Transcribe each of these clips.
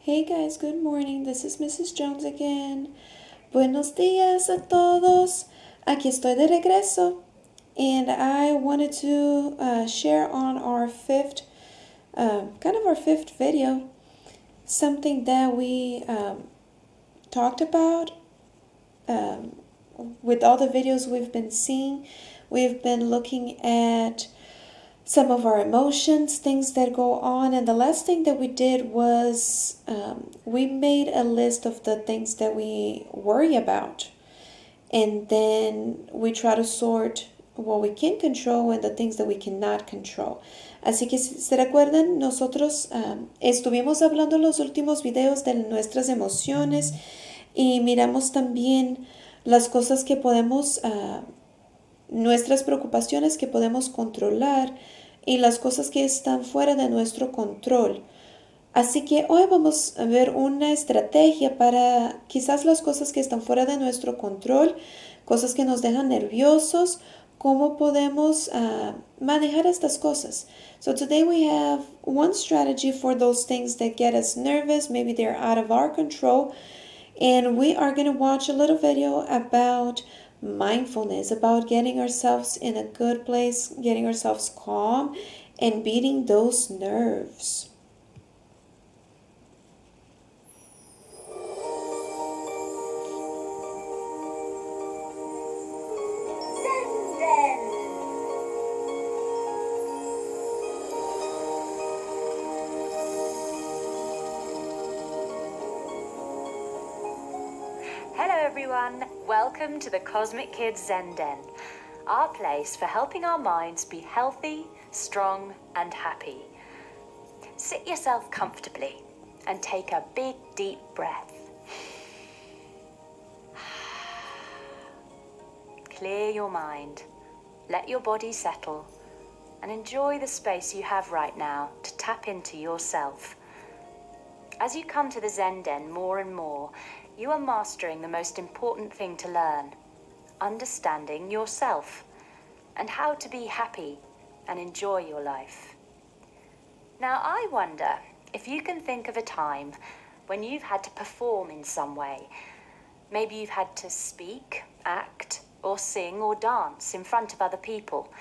Hey guys, good morning. This is Mrs. Jones again. Buenos días a todos. Aquí estoy de regreso. And I wanted to share on our our fifth video, something that we talked about with all the videos we've been seeing. We've been looking at some of our emotions, things that go on. And the last thing that we did was we made a list of the things that we worry about. And then we try to sort what we can control and the things that we cannot control. Así que si se recuerdan, nosotros estuvimos hablando en los últimos videos de nuestras emociones y miramos también las cosas que podemos nuestras preocupaciones que podemos controlar y las cosas que están fuera de nuestro control. Así que hoy vamos a ver una estrategia para quizás las cosas que están fuera de nuestro control, cosas que nos dejan nerviosos, cómo podemos manejar estas cosas. So today we have one strategy for those things that get us nervous, maybe they're out of our control, and we are going to watch a little video about mindfulness, about getting ourselves in a good place, getting ourselves calm, and beating those nerves. Hello everyone, welcome to the Cosmic Kids Zen Den, our place for helping our minds be healthy, strong and happy. Sit yourself comfortably and take a big deep breath. Clear your mind, let your body settle and enjoy the space you have right now to tap into yourself. As you come to the Zen Den more and more, you are mastering the most important thing to learn, understanding yourself and how to be happy and enjoy your life. Now, I wonder if you can think of a time when you've had to perform in some way. Maybe you've had to speak, act, or sing or dance in front of other people.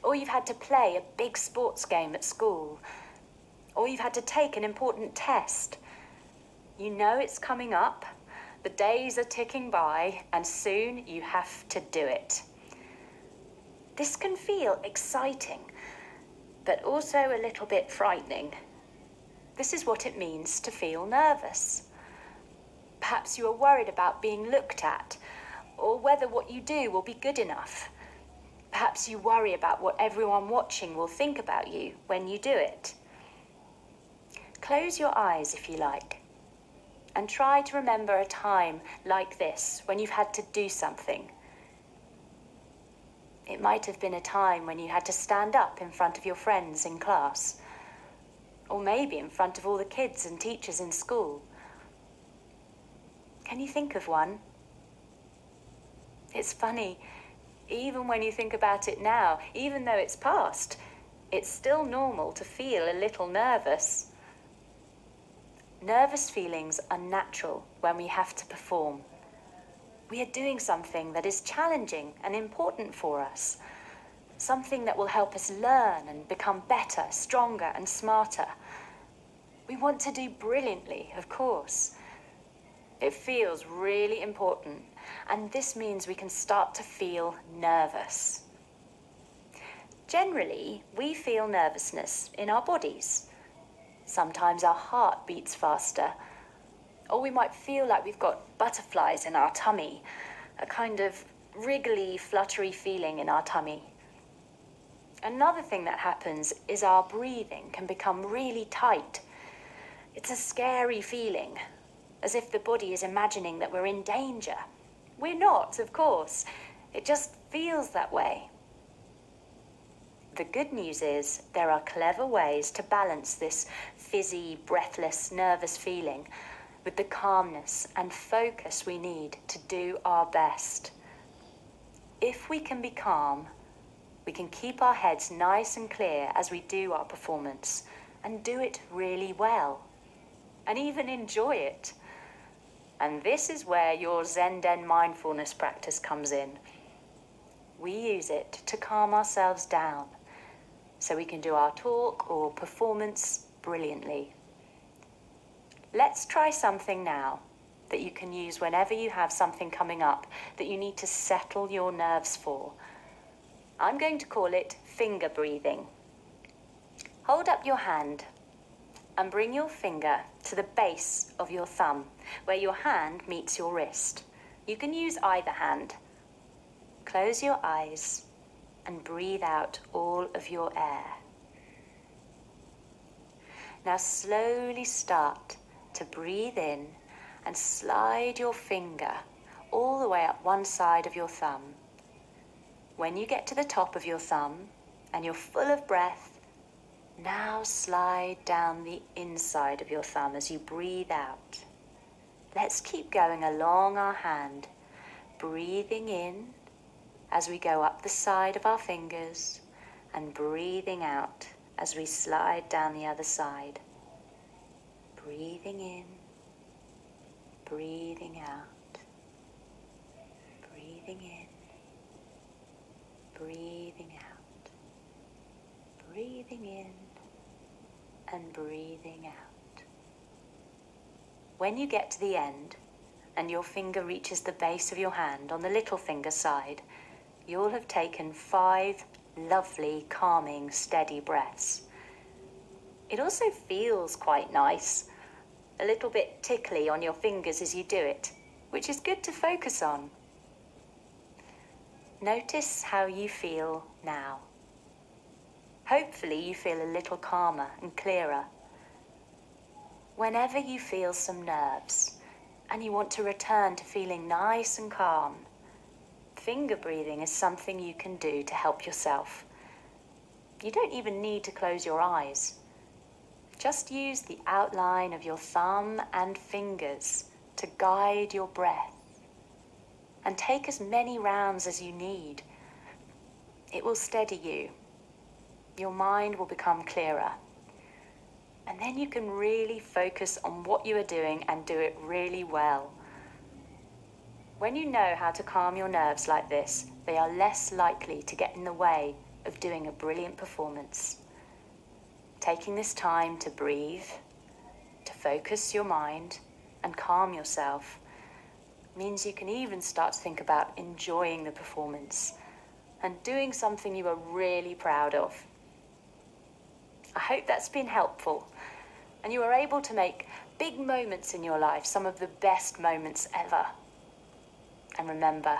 Or you've had to play a big sports game at school. Or you've had to take an important test. You know it's coming up, the days are ticking by, and soon you have to do it. This can feel exciting, but also a little bit frightening. This is what it means to feel nervous. Perhaps you are worried about being looked at, or whether what you do will be good enough. Perhaps you worry about what everyone watching will think about you when you do it. Close your eyes if you like, and try to remember a time like this when you've had to do something. It might have been a time when you had to stand up in front of your friends in class, or maybe in front of all the kids and teachers in school. Can you think of one? It's funny, even when you think about it now, even though it's past, it's still normal to feel a little nervous. Nervous feelings are natural when we have to perform. We are doing something that is challenging and important for us, something that will help us learn and become better, stronger and smarter. We want to do brilliantly, of course. It feels really important, and this means we can start to feel nervous. Generally, we feel nervousness in our bodies. Sometimes our heart beats faster, or we might feel like we've got butterflies in our tummy, a kind of wriggly, fluttery feeling in our tummy. Another thing that happens is our breathing can become really tight. It's a scary feeling, as if the body is imagining that we're in danger. We're not, of course. It just feels that way. The good news is there are clever ways to balance this fizzy, breathless, nervous feeling with the calmness and focus we need to do our best. If we can be calm, we can keep our heads nice and clear as we do our performance and do it really well. and even enjoy it. And this is where your Zenden mindfulness practice comes in. We use it to calm ourselves down so we can do our talk or performance brilliantly. Let's try something now that you can use whenever you have something coming up that you need to settle your nerves for. I'm going to call it finger breathing. Hold up your hand and bring your finger to the base of your thumb, where your hand meets your wrist. You can use either hand. Close your eyes and breathe out all of your air. Now slowly start to breathe in and slide your finger all the way up one side of your thumb. When you get to the top of your thumb and you're full of breath, now slide down the inside of your thumb as you breathe out. Let's keep going along our hand, breathing in as we go up the side of our fingers and breathing out as we slide down the other side. Breathing in, breathing out, breathing in, breathing out, breathing in, and breathing out. When you get to the end and your finger reaches the base of your hand on the little finger side, you'll have taken 5 lovely, calming, steady breaths. It also feels quite nice, a little bit tickly on your fingers as you do it, which is good to focus on. Notice how you feel now. Hopefully you feel a little calmer and clearer. Whenever you feel some nerves and you want to return to feeling nice and calm, finger breathing is something you can do to help yourself. You don't even need to close your eyes. Just use the outline of your thumb and fingers to guide your breath, and take as many rounds as you need. It will steady you. Your mind will become clearer. And then you can really focus on what you are doing and do it really well. When you know how to calm your nerves like this, they are less likely to get in the way of doing a brilliant performance. Taking this time to breathe, to focus your mind and calm yourself means you can even start to think about enjoying the performance and doing something you are really proud of. I hope that's been helpful and you are able to make big moments in your life some of the best moments ever. And remember,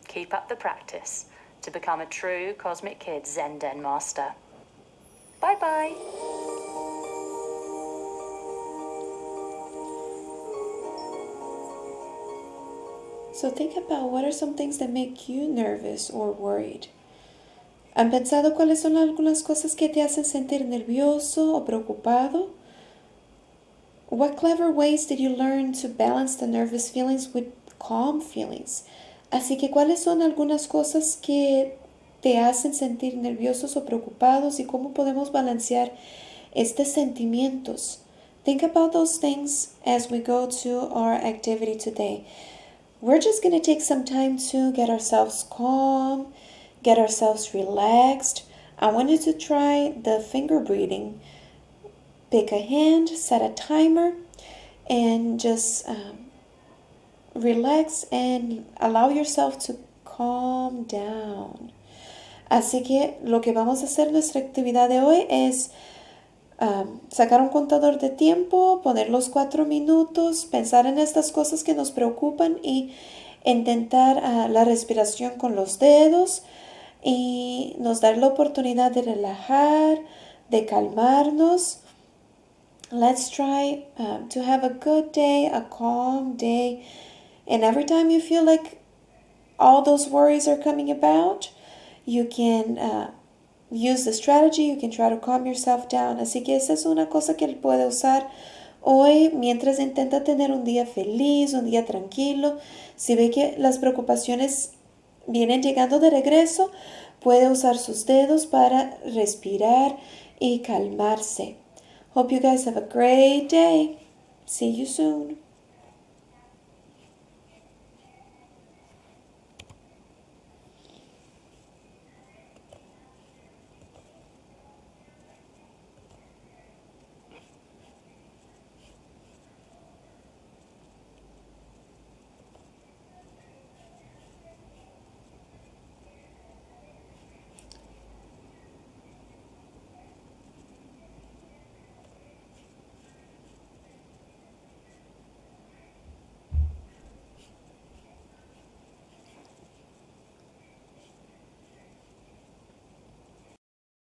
keep up the practice to become a true Cosmic Kids Zenden master. Bye-bye. So think about what are some things that make you nervous or worried. ¿Han pensado cuáles son algunas cosas que te hacen sentir nervioso o preocupado? What clever ways did you learn to balance the nervous feelings with calm feelings? Así que, ¿cuáles son algunas cosas que te hacen sentir nerviosos o preocupados y cómo podemos balancear estos sentimientos? Think about those things as we go to our activity today. We're just going to take some time to get ourselves calm, get ourselves relaxed. I want you to try the finger breathing. Pick a hand, set a timer, and just relax and allow yourself to calm down. Así que lo que vamos a hacer en nuestra actividad de hoy es sacar un contador de tiempo, poner los 4 minutos, pensar en estas cosas que nos preocupan y intentar la respiración con los dedos y nos dar la oportunidad de relajar, de calmarnos. Let's try to have a good day, a calm day. And every time you feel like all those worries are coming about, you can use the strategy, you can try to calm yourself down. Así que esa es una cosa que él puede usar hoy mientras intenta tener un día feliz, un día tranquilo. Si ve que las preocupaciones vienen llegando de regreso, puede usar sus dedos para respirar y calmarse. Hope you guys have a great day. See you soon.